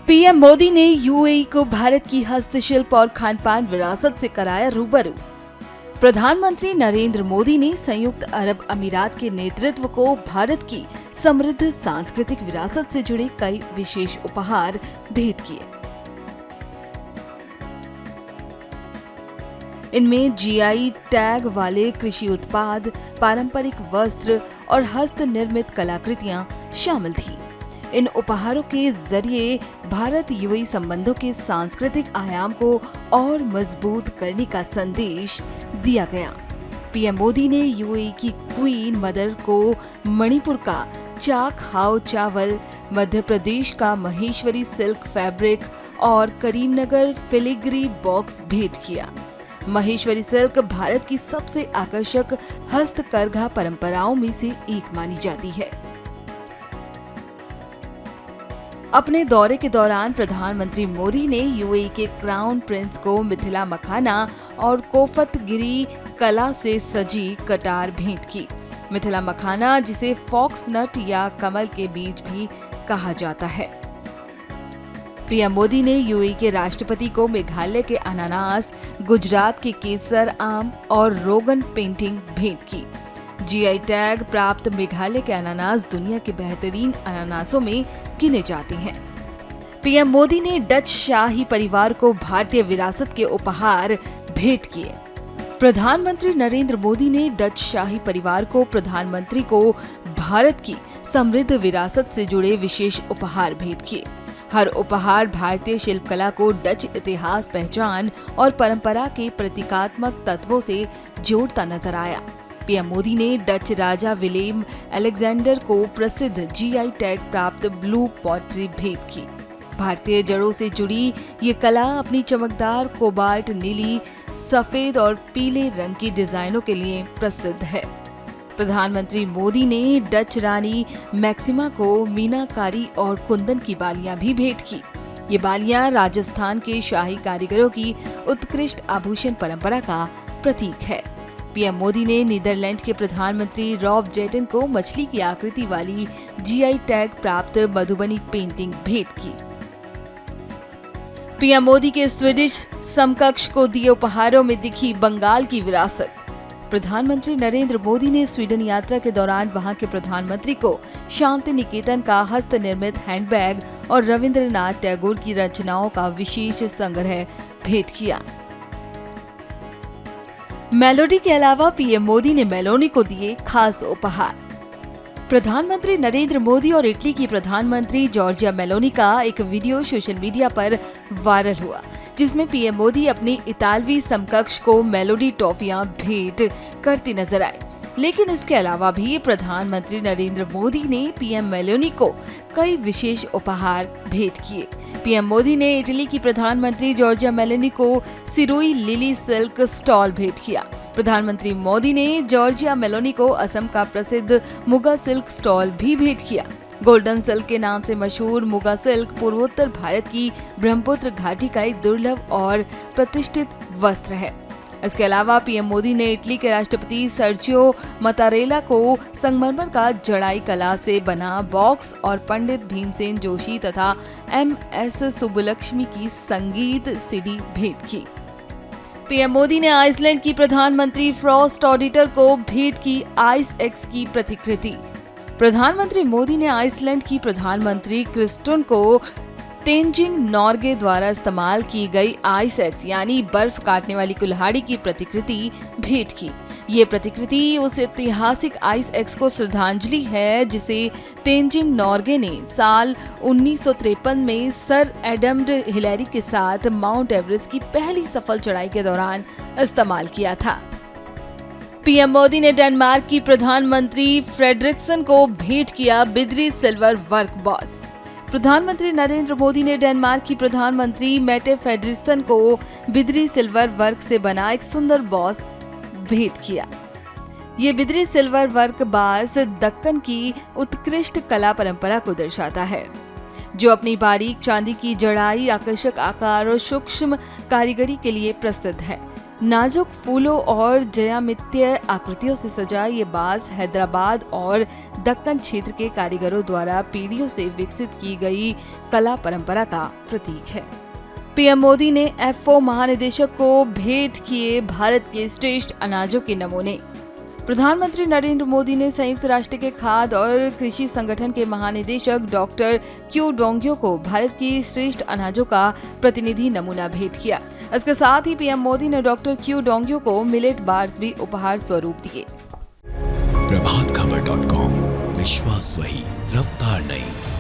PM Modi ने UAE को भारत की हस्तशिल्प और खानपान विरासत से कराया रूबरू। प्रधानमंत्री नरेंद्र मोदी ने संयुक्त अरब अमीरात के नेतृत्व को भारत की समृद्ध सांस्कृतिक विरासत से जुड़े कई विशेष उपहार भेंट किए। इनमें जीआई टैग वाले कृषि उत्पाद, पारंपरिक वस्त्र और हस्त निर्मित कलाकृतियां शामिल थीं। इन उपहारों के जरिए भारत यूएई संबंधों के सांस्कृतिक आयाम को और मजबूत करने का संदेश दिया गया। पीएम मोदी ने यूएई की क्वीन मदर को मणिपुर का चाक हाव चावल, मध्य प्रदेश का महेश्वरी सिल्क फैब्रिक और करीमनगर फिलिग्री बॉक्स भेंट किया। महेश्वरी सिल्क भारत की सबसे आकर्षक हस्तकरघा परंपराओं में से एक मानी जाती है। अपने दौरे के दौरान प्रधानमंत्री मोदी ने यूएई के क्राउन प्रिंस को मिथिला मखाना और कोफतगिरी कला से सजी कटार भेंट की। मिथिला मखाना, जिसे फॉक्स नट या कमल के बीज भी कहा जाता है। पीएम मोदी ने यूएई के राष्ट्रपति को मेघालय के अनानास, गुजरात के केसर आम और रोगन पेंटिंग भेंट की। जीआई टैग प्राप्त मेघालय के अनानास दुनिया के बेहतरीन अनानासों में गिने जाते हैं। पीएम मोदी ने डच शाही परिवार को भारतीय विरासत के उपहार भेंट किए। प्रधानमंत्री नरेंद्र मोदी ने डच शाही परिवार को प्रधानमंत्री को भारत की समृद्ध विरासत से जुड़े विशेष उपहार भेंट किए। हर उपहार भारतीय शिल्पकला को डच इतिहास, पहचान और परंपरा के प्रतीकात्मक तत्वों से जोड़ता नजर आया। पीएम मोदी ने डच राजा विलेम अलेक्जेंडर को प्रसिद्ध जीआई टैग प्राप्त ब्लू पॉटरी भेंट की। भारतीय जड़ों से जुड़ी ये कला अपनी चमकदार कोबाल्ट नीली, सफेद और पीले रंग की डिजाइनों के लिए प्रसिद्ध है। प्रधानमंत्री मोदी ने डच रानी मैक्सिमा को मीनाकारी और कुंदन की बालियां भी भेंट की। ये बालियां राजस्थान के शाही कारीगरों की उत्कृष्ट आभूषण परंपरा का प्रतीक है। पीएम मोदी ने नीदरलैंड के प्रधानमंत्री रॉब जेटन को मछली की आकृति वाली जीआई टैग प्राप्त मधुबनी पेंटिंग भेंट की। पीएम मोदी के स्वीडिश समकक्ष को दिए उपहारों में दिखी बंगाल की विरासत। प्रधानमंत्री नरेंद्र मोदी ने स्वीडन यात्रा के दौरान वहां के प्रधानमंत्री को शांति निकेतन का हस्त निर्मित हैंडबैग और रविंद्रनाथ टैगोर की रचनाओं का विशेष संग्रह भेंट किया। मेलोडी के अलावा पीएम मोदी ने मेलोनी को दिए खास उपहार। प्रधानमंत्री नरेंद्र मोदी और इटली की प्रधानमंत्री जॉर्जिया मेलोनी का एक वीडियो सोशल मीडिया पर वायरल हुआ, जिसमें पीएम मोदी अपनी इतालवी समकक्ष को मेलोडी टॉफियां भेंट करती नजर आए। लेकिन इसके अलावा भी प्रधानमंत्री नरेंद्र मोदी ने पीएम मेलोनी को कई विशेष उपहार भेंट किए। पीएम मोदी ने इटली की प्रधानमंत्री जॉर्जिया मेलोनी को सिरोई लिली सिल्क स्टॉल भेंट किया। प्रधानमंत्री मोदी ने जॉर्जिया मेलोनी को असम का प्रसिद्ध मुगा सिल्क स्टॉल भी भेंट किया। गोल्डन सिल्क के नाम से मशहूर मुगा सिल्क पूर्वोत्तर भारत की ब्रह्मपुत्र घाटी का एक दुर्लभ और प्रतिष्ठित वस्त्र है। इसके अलावा पीएम मोदी ने इटली के राष्ट्रपति सर्जियो मतारेला को संगमरमर का जड़ाई कला से बना बॉक्स और पंडित भीमसेन जोशी तथा एमएस सुब्बुलक्ष्मी की संगीत सीडी भेंट की। पीएम मोदी ने आइसलैंड की प्रधानमंत्री फ्रॉस्ट ऑडिटर को भेंट की आइस एक्स की प्रतिकृति। प्रधानमंत्री मोदी ने आइसलैंड की प्रधानमंत्री क्रिस्टुन को तेंजिंग नॉर्गे द्वारा इस्तेमाल की गई आइस एक्स यानी बर्फ काटने वाली कुल्हाड़ी की प्रतिकृति भेंट की। ये प्रतिकृति उस ऐतिहासिक आइस एक्स को श्रद्धांजलि है जिसे तेंजिंग नॉर्गे ने साल 1953 में सर एडम्ड हिलेरी के साथ माउंट एवरेस्ट की पहली सफल चढ़ाई के दौरान इस्तेमाल किया था। पीएम मोदी ने डेनमार्क की प्रधानमंत्री फ्रेडरिक्सन को भेंट किया बिद्री सिल्वर वर्क बॉस। प्रधानमंत्री नरेंद्र मोदी ने डेनमार्क की प्रधानमंत्री मेटे फ्रेडरिक्सन को बिद्री सिल्वर वर्क से बना एक सुंदर बॉस भेंट किया। ये बिद्री सिल्वर वर्क बास दक्कन की उत्कृष्ट कला परंपरा को दर्शाता है, जो अपनी बारीक चांदी की जड़ाई, आकर्षक आकार और सूक्ष्म कारीगरी के लिए प्रसिद्ध है। नाजुक फूलों और ज्यामितीय आकृतियों से सजा ये बास हैदराबाद और दक्कन क्षेत्र के कारीगरों द्वारा पीढ़ियों से विकसित की गई कला परंपरा का प्रतीक है। पीएम मोदी ने एफओ महानिदेशक को भेंट किए भारत के श्रेष्ठ अनाजों के नमूने। प्रधानमंत्री नरेंद्र मोदी ने संयुक्त राष्ट्र के खाद्य और कृषि संगठन के महानिदेशक डॉक्टर क्यू डोंग्यो को भारत की श्रेष्ठ अनाजों का प्रतिनिधि नमूना भेंट किया। इसके साथ ही पीएम मोदी ने डॉक्टर क्यू डोंग्यो को मिलेट बार्स भी उपहार स्वरूप दिए। प्रभातखबर.com, विश्वास वही, रफ्तार नहीं।